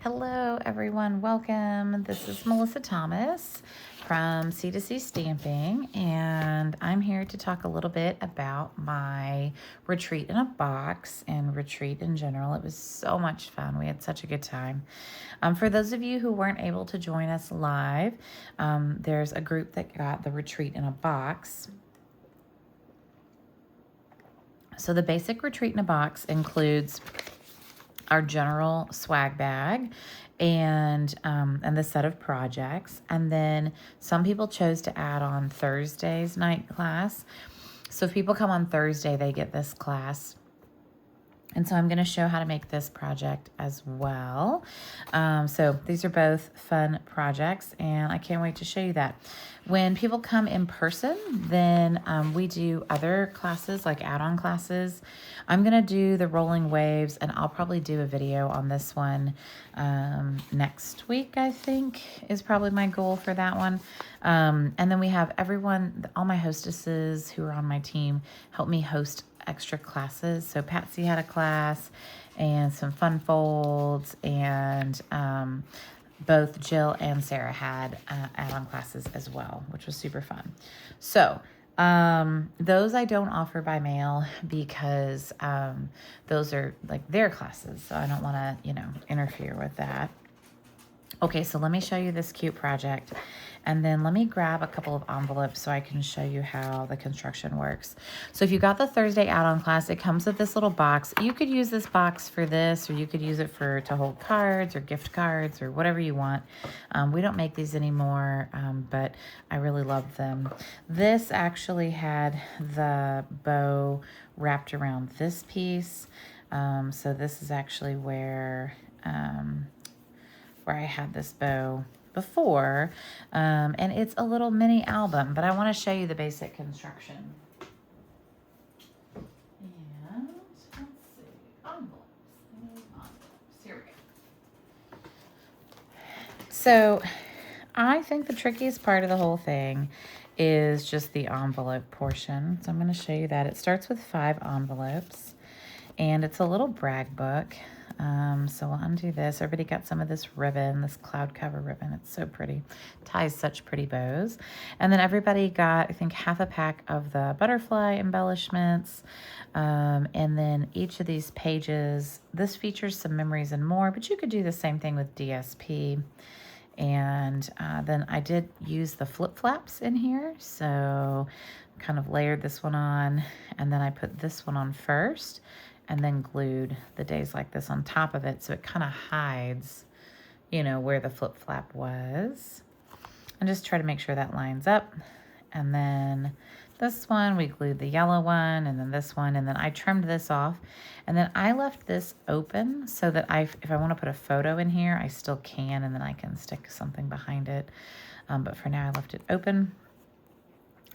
Hello everyone, welcome. This is Melissa Thomas from C2C Stamping, and I'm here to talk a little bit about my retreat in a box and retreat in general. It was so much fun. We had such a good time. For those of you who weren't able to join us live, there's a group that got the retreat in a box. So the basic retreat in a box includes our general swag bag and the set of projects. And then some people chose to add on Thursday's night class. So if people come on Thursday, they get this class. And so I'm going to show how to make this project as well. So these are both fun projects, and I can't wait to show you that. When people come in person, then we do other classes like add-on classes. I'm going to do the rolling waves, and I'll probably do a video on this one next week, I think, is probably my goal for that one. And then we have everyone, all my hostesses who are on my team help me host extra classes. So Patsy had a class and some fun folds, and both Jill and Sarah had add-on classes as well, which was super fun. So those I don't offer by mail because those are like their classes, so I don't want to, interfere with that. Okay, so let me show you this cute project, and then let me grab a couple of envelopes so I can show you how the construction works. So if you got the Thursday add-on class, it comes with this little box. You could use this box for this, or you could use it to hold cards or gift cards or whatever you want. We don't make these anymore, but I really love them. This actually had the bow wrapped around this piece. So this is actually where I had this bow before, and it's a little mini album, but I want to show you the basic construction. And let's see, envelopes. Here we go. So I think the trickiest part of the whole thing is just the envelope portion. So I'm going to show you that. It starts with 5 envelopes, and it's a little brag book. So we'll undo this. Everybody got some of this ribbon, this cloud cover ribbon. It's so pretty. Ties such pretty bows. And then everybody got, I think, half a pack of the butterfly embellishments. And then each of these pages, this features some memories and more, but you could do the same thing with DSP. And then I did use the flip flaps in here. So kind of layered this one on, and then I put this one on first, and then glued the days like this on top of it, so it kind of hides, where the flip flap was. And just try to make sure that lines up. And then this one, we glued the yellow one, and then this one, and then I trimmed this off. And then I left this open so that if I want to put a photo in here, I still can, and then I can stick something behind it. But for now, I left it open.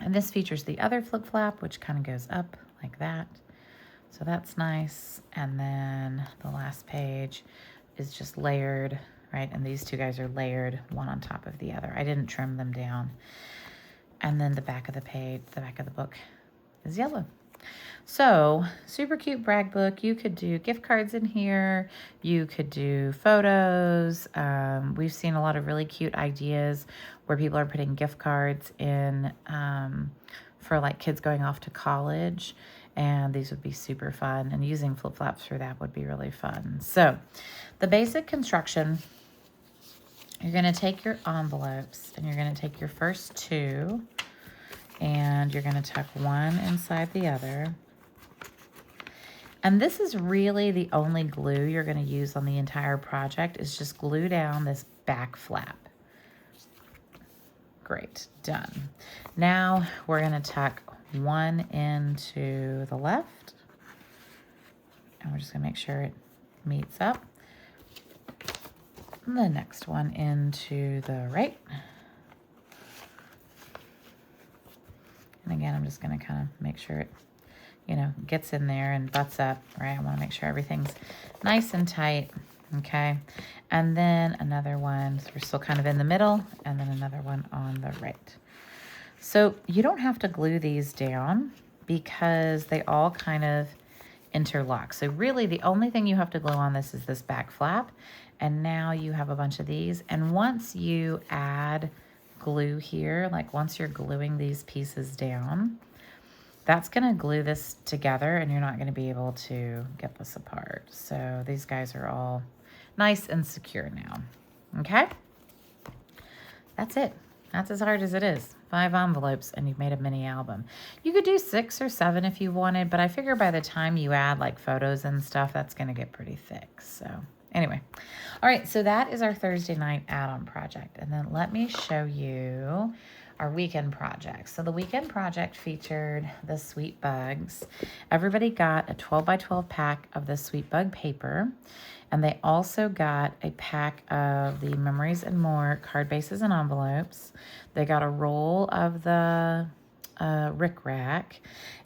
And this features the other flip flap, which kind of goes up like that. So that's nice. And then the last page is just layered, right? And these two guys are layered one on top of the other. I didn't trim them down. And then the back of the page, the back of the book is yellow. So super cute brag book. You could do gift cards in here. You could do photos. We've seen a lot of really cute ideas where people are putting gift cards in for like kids going off to college. And these would be super fun, and using flip flaps for that would be really fun. So the basic construction, you're going to take your envelopes and you're going to take your first 2 and you're going to tuck one inside the other. And this is really the only glue you're going to use on the entire project, is just glue down this back flap. Great, done. Now we're going to tuck one into the left, and we're just going to make sure it meets up. And the next one into the right. And again, I'm just going to kind of make sure it, gets in there and butts up, right? I want to make sure everything's nice and tight, okay? And then another one, so we're still kind of in the middle, and then another one on the right. So you don't have to glue these down because they all kind of interlock. So really the only thing you have to glue on this is this back flap. And now you have a bunch of these. And once you add glue here, like once you're gluing these pieces down, that's gonna glue this together and you're not gonna be able to get this apart. So these guys are all nice and secure now, okay? That's it. That's as hard as it is. 5 envelopes and you've made a mini album. You could do 6 or 7 if you wanted, but I figure by the time you add like photos and stuff, that's gonna get pretty thick. So anyway, all right, so that is our Thursday night add-on project. And then let me show you our weekend project. So the weekend project featured the Sweet Bugs. Everybody got a 12 by 12 pack of the Sweet Bug paper. And they also got a pack of the Memories and More card bases and envelopes. They got a roll of the Rick Rack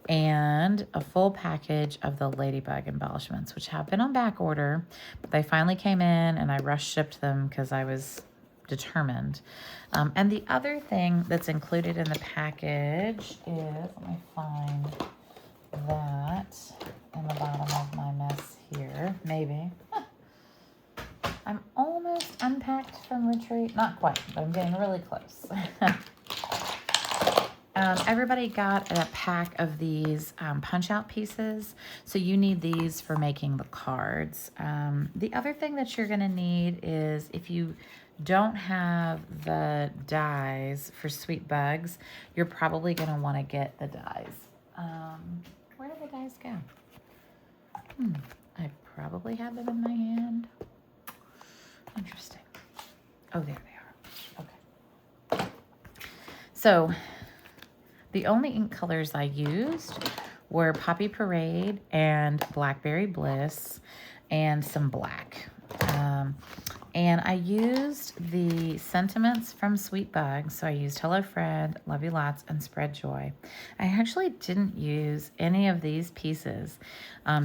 and a full package of the Ladybug embellishments, which have been on back order, but they finally came in and I rush shipped them because I was determined. And the other thing that's included in the package is, let me find that in the bottom of my mess here, maybe. I'm almost unpacked from retreat. Not quite, but I'm getting really close. Everybody got a pack of these punch-out pieces. So you need these for making the cards. The other thing that you're going to need is if you don't have the dies for Sweet Bugs, you're probably going to want to get the dies. Where did the dies go? I probably have them in my hand. Interesting. Oh, there they are. Okay. So the only ink colors I used were Poppy Parade and Blackberry Bliss and some black. And I used the sentiments from Sweet Bugs. So I used Hello Fred, Love You Lots, and Spread Joy. I actually didn't use any of these pieces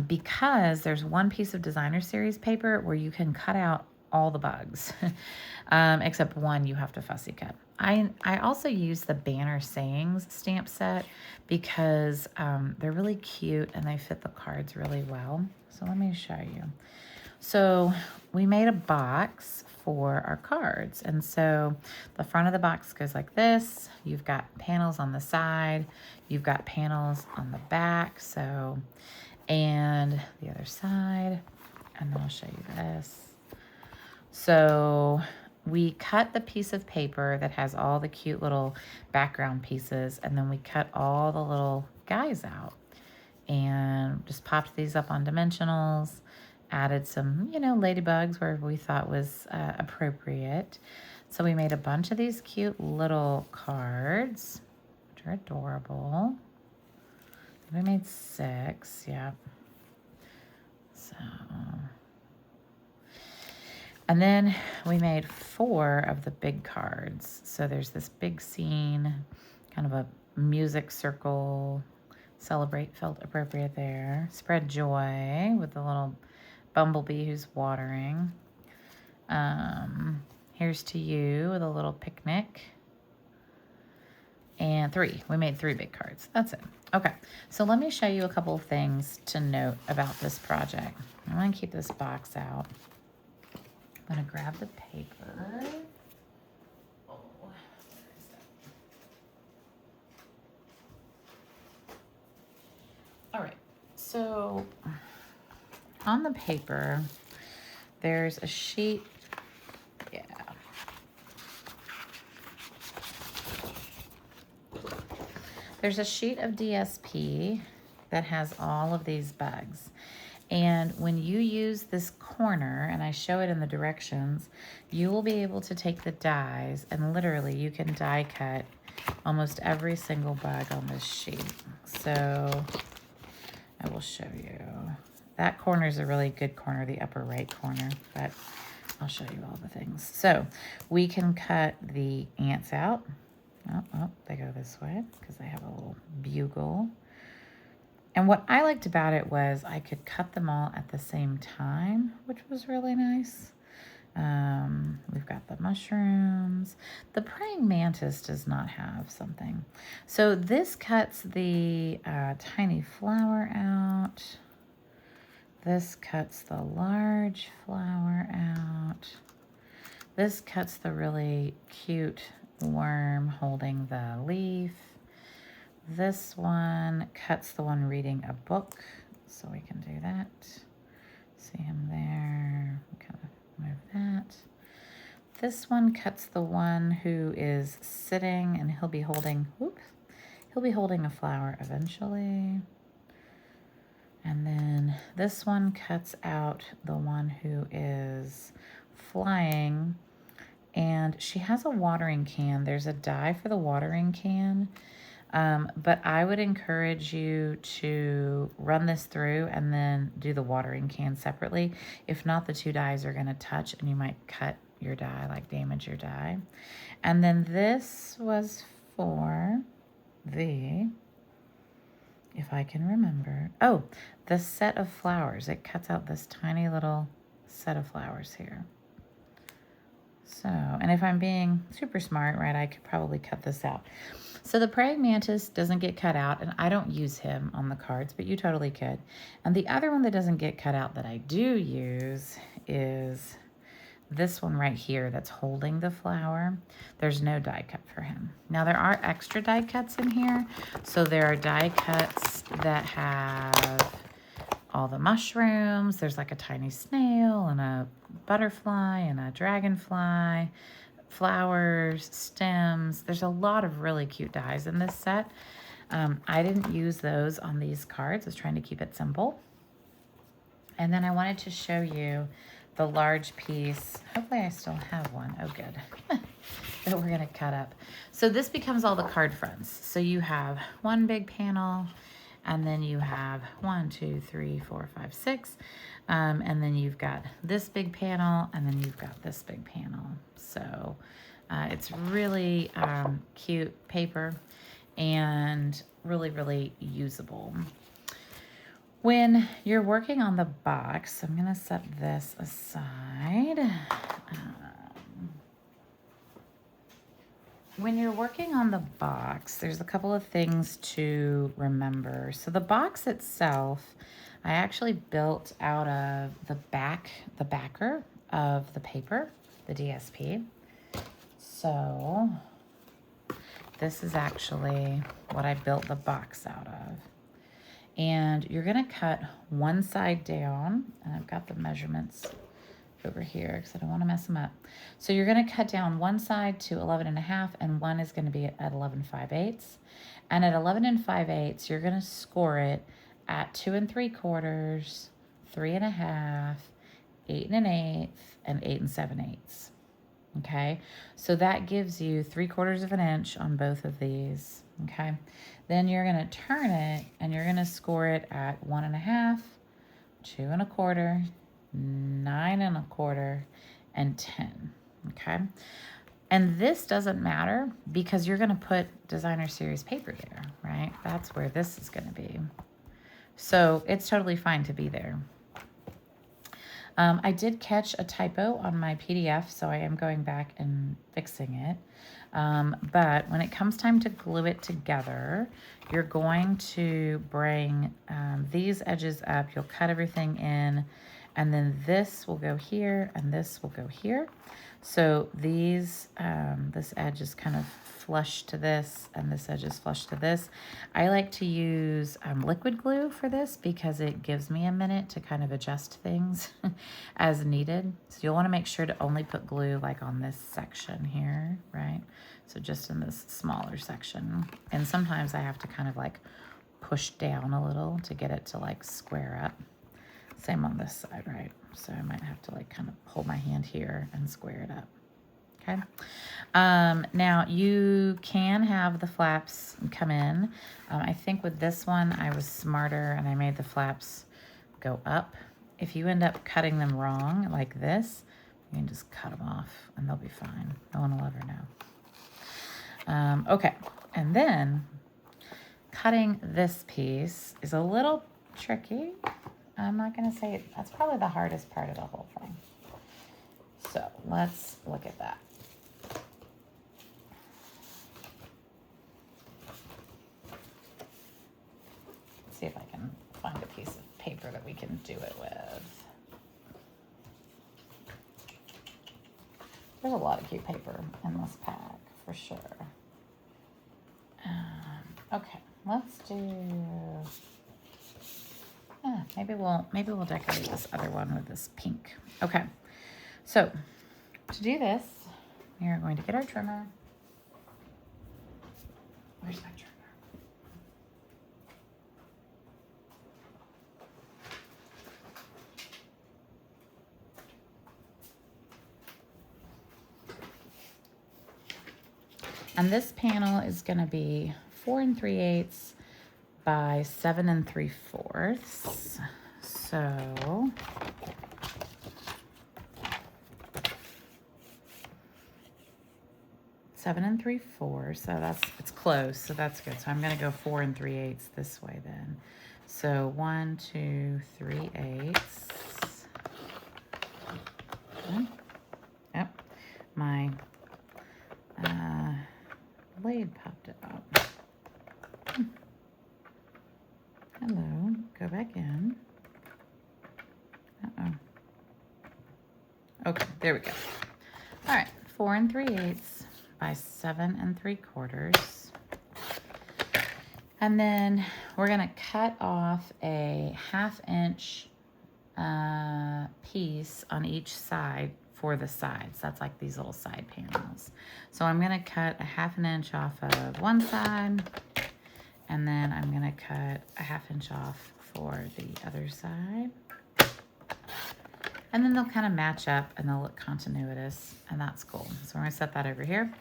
because there's one piece of Designer Series paper where you can cut out all the bugs, except one you have to fussy cut. I also use the Banner Sayings stamp set because they're really cute and they fit the cards really well. So let me show you. So we made a box for our cards. And so the front of the box goes like this. You've got panels on the side. You've got panels on the back. So, and the other side. And then I'll show you this. So we cut the piece of paper that has all the cute little background pieces, and then we cut all the little guys out and just popped these up on dimensionals, added some, ladybugs where we thought was appropriate. So we made a bunch of these cute little cards, which are adorable. We made 6, yeah. So... And then we made 4 of the big cards. So there's this big scene, kind of a music circle, celebrate felt appropriate there. Spread Joy with the little bumblebee who's watering. Here's to You with a little picnic. And 3. We made 3 big cards. That's it. Okay, so let me show you a couple of things to note about this project. I'm going to keep this box out. I'm going to grab the paper. Oh, where is that? All right, so on the paper, there's a sheet. Yeah. There's a sheet of DSP that has all of these bugs. And when you use this corner, and I show it in the directions, you will be able to take the dies and literally you can die cut almost every single bug on this sheet. So I will show you. That corner is a really good corner, the upper right corner, but I'll show you all the things. So we can cut the ants out. Oh, they go this way because they have a little bugle. And what I liked about it was I could cut them all at the same time, which was really nice. We've got the mushrooms. The praying mantis does not have something. So this cuts the tiny flower out. This cuts the large flower out. This cuts the really cute worm holding the leaf. This one cuts the one reading a book, so we can do that. See him there. Kind of move that. This one cuts the one who is sitting, and he'll be holding a flower eventually. And then this one cuts out the one who is flying, and she has a watering can. There's a die for the watering can, but I would encourage you to run this through and then do the watering can separately. If not, the two dies are going to touch and you might cut your die, like damage your die. And then this was for the, if I can remember, oh, the set of flowers. It cuts out this tiny little set of flowers here. So, and if I'm being super smart, right, I could probably cut this out. So the praying mantis doesn't get cut out, and I don't use him on the cards, but you totally could. And the other one that doesn't get cut out that I do use is this one right here that's holding the flower. There's no die cut for him. Now there are extra die cuts in here. So there are die cuts that have all the mushrooms. There's like a tiny snail and a butterfly and a dragonfly, flowers, stems. There's a lot of really cute dies in this set. I didn't use those on these cards. I was trying to keep it simple. And then I wanted to show you the large piece. Hopefully I still have one. Oh, good. That we're going to cut up. So this becomes all the card fronts. So you have one big panel, and then you have 1, 2, 3, 4, 5, 6. And then you've got this big panel, and then you've got this big panel. So it's really cute paper and really, really usable. When you're working on the box, I'm going to set this aside. When you're working on the box, there's a couple of things to remember. So the box itself, I actually built out of the backer of the paper, the DSP. So this is actually what I built the box out of. And you're gonna cut one side down, and I've got the measurements over here because I don't want to mess them up. So you're gonna cut down one side to 11.5, and one is gonna be at 11.5/8. And at 11.5/8, you're gonna score it at 2 3/4, 3.5, 8 1/8, and 8 7/8. Okay, so that gives you 3/4 of an inch on both of these. Okay, then you're going to turn it and you're going to score it at 1.5, 2 1/4, 9 1/4, and 10. Okay, and this doesn't matter because you're going to put designer series paper there, right? That's where this is going to be. So it's totally fine to be there. I did catch a typo on my PDF, so I am going back and fixing it. But when it comes time to glue it together, you're going to bring these edges up. You'll cut everything in, and then this will go here, and this will go here. So these, this edge is kind of flush to this, and this edge is flush to this. I like to use liquid glue for this because it gives me a minute to kind of adjust things as needed. So you'll want to make sure to only put glue like on this section here, right? So just in this smaller section. And sometimes I have to kind of like push down a little to get it to like square up. Same on this side, right? So I might have to like kind of hold my hand here and square it up. Okay. Now you can have the flaps come in. I think with this one, I was smarter and I made the flaps go up. If you end up cutting them wrong like this, you can just cut them off and they'll be fine. No one will ever know. Okay. And then cutting this piece is a little tricky. I'm not going to say it. That's probably the hardest part of the whole thing. So let's look at that. See if I can find a piece of paper that we can do it with. There's a lot of cute paper in this pack for sure. Okay, let's do. Maybe we'll decorate this other one with this pink. Okay, so to do this, we are going to get our trimmer. Where's my trimmer? And this panel is going to be 4 3/8 by 7 3/4. So seven 3/4. So it's close. So that's good. So I'm going to go 4 3/8 this way then. So 1 2 3/8. Yep. My blade popped out. Hello, go back in. Uh-oh. Okay, there we go. All right, 4 3/8 by 7 3/4. And then we're gonna cut off a 1/2 inch piece on each side for the sides. That's like these little side panels. So I'm gonna cut a 1/2 inch off of one side, and then I'm gonna cut a 1/2 inch off for the other side. And then they'll kind of match up and they'll look continuous, and that's cool. So we're gonna set that over here.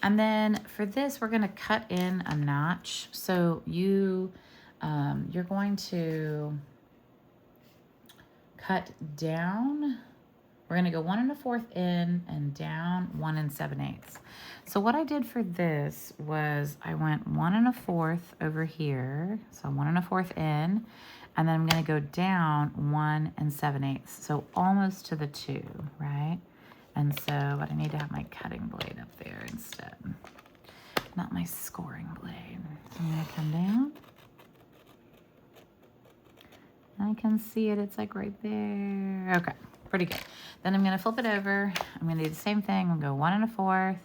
And then for this, we're gonna cut in a notch. So you're going to cut down. We're gonna go 1 1/4 in and down 1 7/8. So what I did for this was I went 1 1/4 over here. So 1 1/4 in, and then I'm gonna go down 1 7/8. So almost to the 2, right? And so, but I need to have my cutting blade up there instead, not my scoring blade. So I'm gonna come down. I can see it, it's like right there. Okay, pretty good. Then I'm gonna flip it over. I'm gonna do the same thing. I'm gonna go 1 1/4.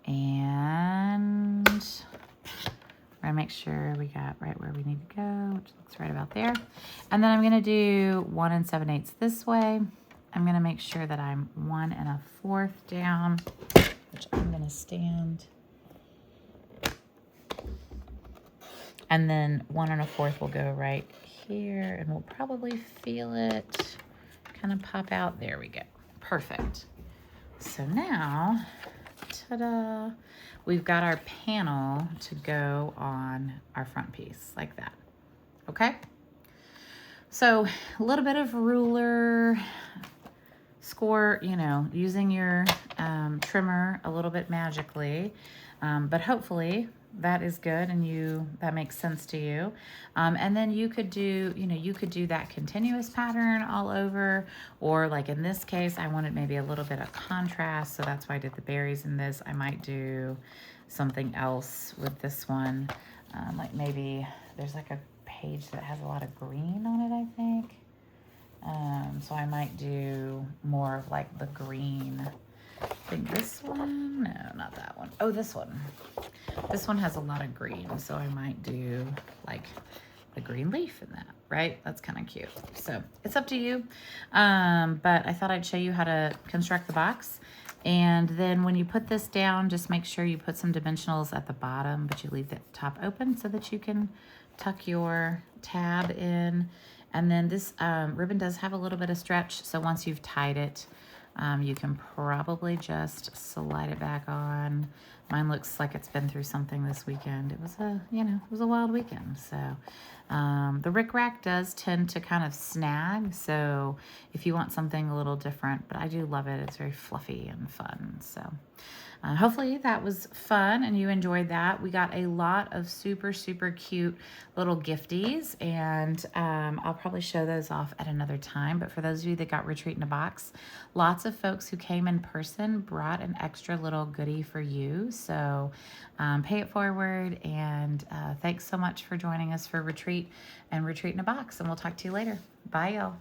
And we're gonna make sure we got right where we need to go, which looks right about there. And then I'm gonna do 1 7/8 this way. I'm gonna make sure that I'm 1 1/4 down, which I'm gonna stand. And then 1 1/4 will go right here, and we'll probably feel it kind of pop out. There we go. Perfect. So now, ta-da, we've got our panel to go on our front piece like that. Okay? So a little bit of ruler, score, using your trimmer a little bit magically, but hopefully that is good and that makes sense to you. And then you could do, you could do that continuous pattern all over, or like in this case, I wanted maybe a little bit of contrast, so that's why I did the berries in this. I might do something else with this one, like maybe there's like a page that has a lot of green on it, I think. So I might do more of like the green. I think this one, no, not that one. Oh, this one. This one has a lot of green, so I might do like the green leaf in that, right? That's kind of cute. So it's up to you. But I thought I'd show you how to construct the box. And then when you put this down, just make sure you put some dimensionals at the bottom, but you leave the top open so that you can tuck your tab in. And then this ribbon does have a little bit of stretch, so once you've tied it, you can probably just slide it back on. Mine looks like it's been through something this weekend. It was a wild weekend. So the Rick Rack does tend to kind of snag. So if you want something a little different, but I do love it. It's very fluffy and fun. So hopefully that was fun and you enjoyed that. We got a lot of super, super cute little gifties, and I'll probably show those off at another time. But for those of you that got Retreat in a Box, lots of folks who came in person brought an extra little goodie for you. So pay it forward, and thanks so much for joining us for Retreat and Retreat in a Box, and we'll talk to you later. Bye, y'all.